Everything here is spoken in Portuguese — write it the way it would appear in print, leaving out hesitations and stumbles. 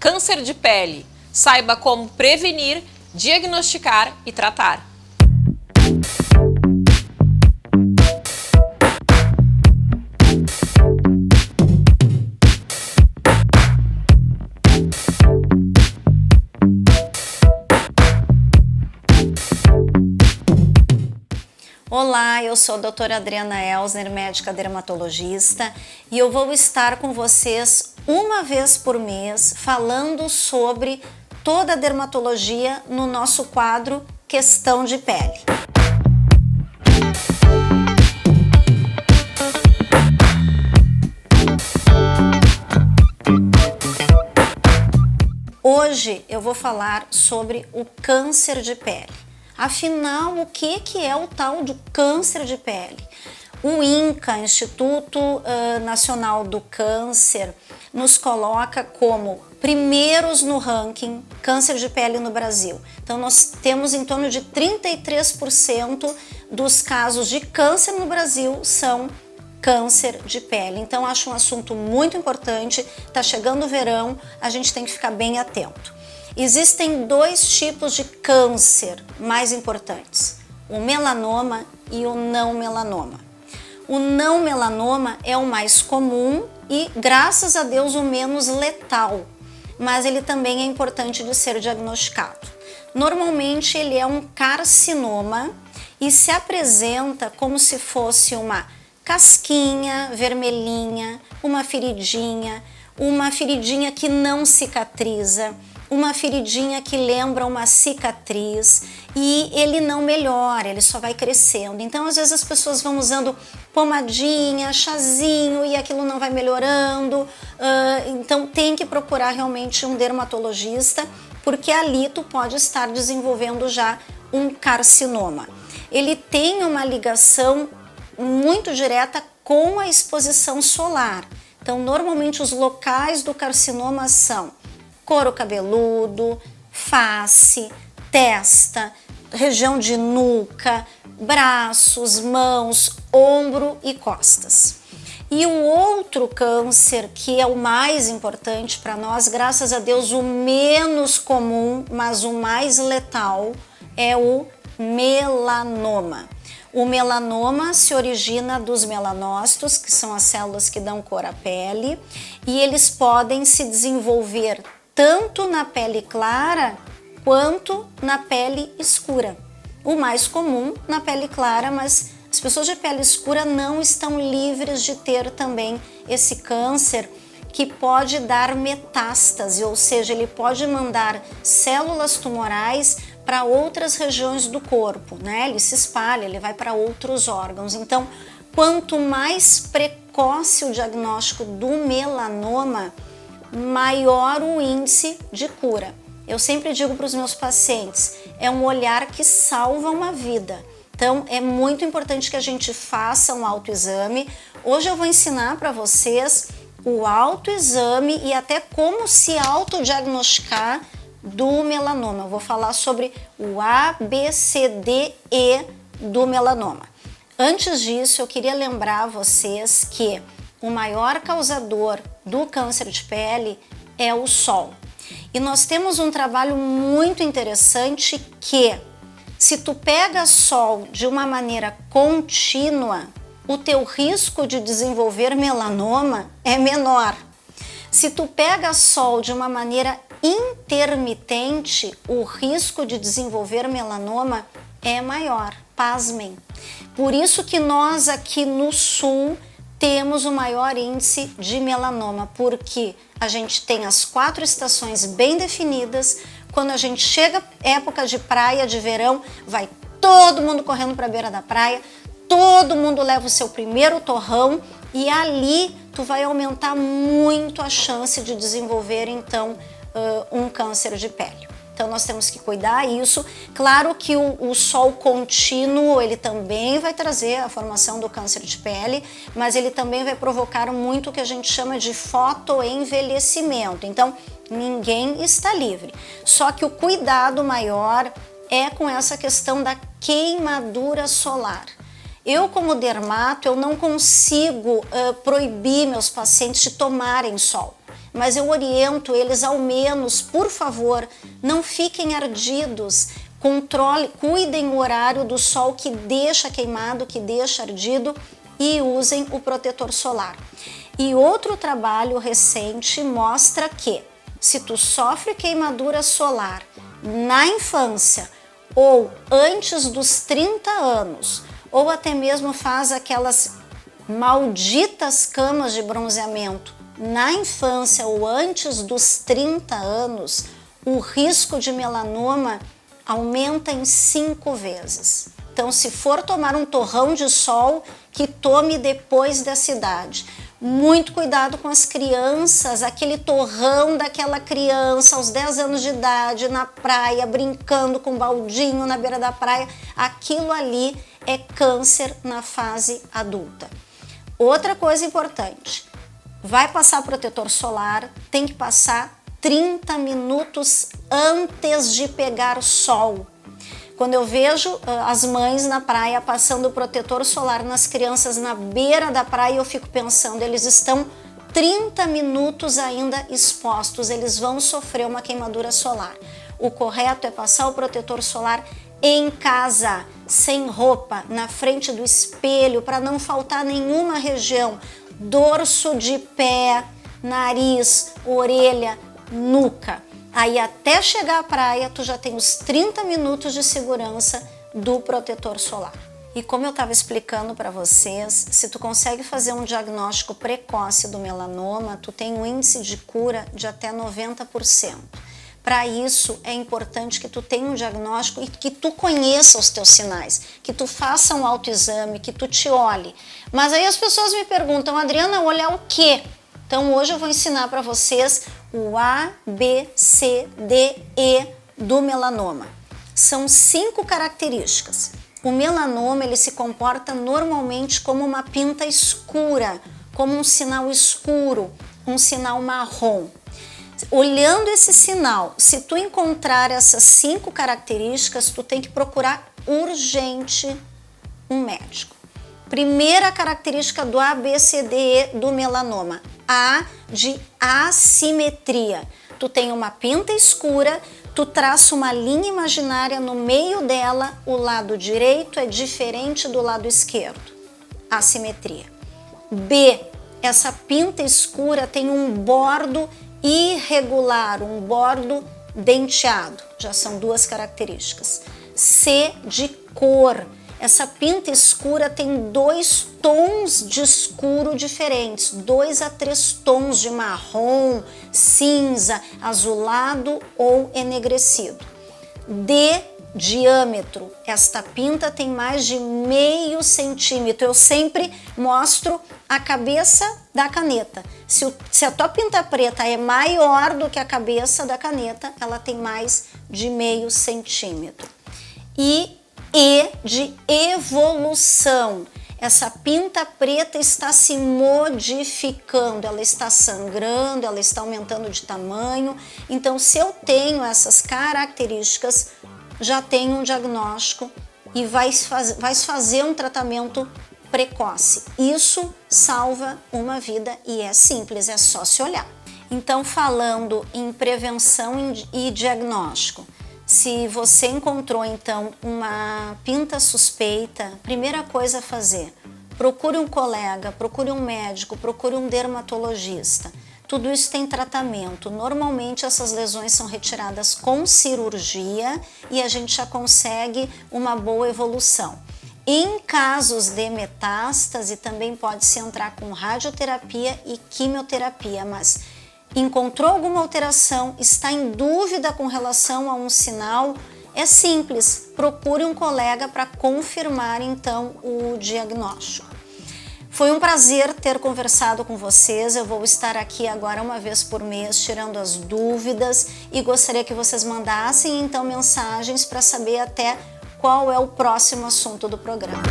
Câncer de pele. Saiba como prevenir, diagnosticar e tratar. Olá, eu sou a doutora Adriana Elsner, médica dermatologista, e eu vou estar com vocês uma vez por mês falando sobre toda a dermatologia no nosso quadro Questão de Pele. Hoje eu vou falar sobre o câncer de pele. Afinal, o que é o tal do câncer de pele? O INCA, Instituto Nacional do Câncer, nos coloca como primeiros no ranking câncer de pele no Brasil. Então nós temos em torno de 33% dos casos de câncer no Brasil são câncer de pele. Então acho um assunto muito importante, tá chegando o verão, a gente tem que ficar bem atento. Existem dois tipos de câncer mais importantes, o melanoma e o não melanoma. O não melanoma é o mais comum e, graças a Deus, o menos letal, mas ele também é importante de ser diagnosticado. Normalmente ele é um carcinoma e se apresenta como se fosse uma casquinha vermelhinha, uma feridinha que não cicatriza, uma feridinha que lembra uma cicatriz, e ele não melhora, ele só vai crescendo. Então às vezes as pessoas vão usando pomadinha, chazinho e aquilo não vai melhorando, então tem que procurar realmente um dermatologista, porque ali tu pode estar desenvolvendo já um carcinoma. Ele tem uma ligação muito direta com a exposição solar. Então normalmente os locais do carcinoma são couro cabeludo, face, testa, região de nuca, braços, mãos, ombro e costas. E o outro câncer, que é o mais importante para nós, graças a Deus o menos comum, mas o mais letal, é o melanoma. O melanoma se origina dos melanócitos, que são as células que dão cor à pele, e eles podem se desenvolver tanto na pele clara quanto na pele escura. O mais comum na pele clara, mas as pessoas de pele escura não estão livres de ter também esse câncer, que pode dar metástase, ou seja, ele pode mandar células tumorais para outras regiões do corpo, né? Ele se espalha, ele vai para outros órgãos. Então, quanto mais precoce o diagnóstico do melanoma, maior o índice de cura. Eu sempre digo para os meus pacientes, é um olhar que salva uma vida. Então é muito importante que a gente faça um autoexame. Hoje eu vou ensinar para vocês o autoexame e até como se autodiagnosticar do melanoma. Eu vou falar sobre o ABCDE do melanoma. Antes disso, eu queria lembrar vocês que o maior causador do câncer de pele é o sol. E nós temos um trabalho muito interessante que, se tu pega sol de uma maneira contínua, o teu risco de desenvolver melanoma é menor. Se tu pega sol de uma maneira intermitente, o risco de desenvolver melanoma é maior. Pasmem. Por isso que nós aqui no sul temos o maior índice de melanoma, porque a gente tem as 4 estações bem definidas. Quando a gente chega época de praia, de verão, vai todo mundo correndo para a beira da praia, todo mundo leva o seu primeiro torrão e ali tu vai aumentar muito a chance de desenvolver então um câncer de pele. Então nós temos que cuidar isso. Claro que o sol contínuo, ele também vai trazer a formação do câncer de pele, mas ele também vai provocar muito o que a gente chama de fotoenvelhecimento. Então ninguém está livre. Só que o cuidado maior é com essa questão da queimadura solar. Eu, como dermato, eu não consigo proibir meus pacientes de tomarem sol. mas eu oriento eles ao menos, por favor, não fiquem ardidos. Cuidem o horário do sol que deixa queimado, que deixa ardido, e usem o protetor solar. E outro trabalho recente mostra que se tu sofre queimadura solar na infância ou antes dos 30 anos, ou até mesmo faz aquelas malditas camas de bronzeamento na infância ou antes dos 30 anos, o risco de melanoma aumenta em 5 vezes. Então, se for tomar um torrão de sol, que tome depois dessa idade. Muito cuidado com as crianças, aquele torrão daquela criança aos 10 anos de idade na praia, brincando com um baldinho na beira da praia. Aquilo ali é câncer na fase adulta. Outra coisa importante, vai passar protetor solar, tem que passar 30 minutos antes de pegar sol. Quando eu vejo as mães na praia passando protetor solar nas crianças na beira da praia, eu fico pensando, eles estão 30 minutos ainda expostos, eles vão sofrer uma queimadura solar. O correto é passar o protetor solar em casa, sem roupa, na frente do espelho, para não faltar nenhuma região, dorso de pé, nariz, orelha, nuca. Aí até chegar à praia, tu já tem os 30 minutos de segurança do protetor solar. E como eu estava explicando para vocês, se tu consegue fazer um diagnóstico precoce do melanoma, tu tem um índice de cura de até 90%. Para isso, é importante que tu tenha um diagnóstico e que tu conheça os teus sinais, que tu faça um autoexame, que tu te olhe. Mas aí as pessoas me perguntam, Adriana, olhar o quê? Então hoje eu vou ensinar para vocês o A, B, C, D, E do melanoma. São 5 características. O melanoma ele se comporta normalmente como uma pinta escura, como um sinal escuro, um sinal marrom. Olhando esse sinal, se tu encontrar essas 5 características, tu tem que procurar urgente um médico. Primeira característica do A, B, C, D, E do melanoma. A de assimetria. Tu tem uma pinta escura, tu traça uma linha imaginária no meio dela, o lado direito é diferente do lado esquerdo. Assimetria. B, essa pinta escura tem um bordo irregular, um bordo denteado. Já são 2 características. C, de cor. Essa pinta escura tem 2 tons de escuro diferentes, 2 a 3 tons de marrom, cinza, azulado ou enegrecido. D, diâmetro. Esta pinta tem mais de meio centímetro. Eu sempre mostro a cabeça da caneta. Se a tua pinta preta é maior do que a cabeça da caneta, ela tem mais de meio centímetro. E de evolução. Essa pinta preta está se modificando, ela está sangrando, ela está aumentando de tamanho. Então, se eu tenho essas características, já tenho um diagnóstico e vai fazer um tratamento precoce. Isso salva uma vida e é simples, é só se olhar. Então, falando em prevenção e diagnóstico, se você encontrou então uma pinta suspeita, primeira coisa a fazer, procure um colega, procure um médico, procure um dermatologista. Tudo isso tem tratamento. Normalmente essas lesões são retiradas com cirurgia e a gente já consegue uma boa evolução. Em casos de metástase também pode-se entrar com radioterapia e quimioterapia, mas encontrou alguma alteração, está em dúvida com relação a um sinal, é simples, procure um colega para confirmar então o diagnóstico. Foi um prazer ter conversado com vocês, eu vou estar aqui agora uma vez por mês tirando as dúvidas e gostaria que vocês mandassem então mensagens para saber até qual é o próximo assunto do programa.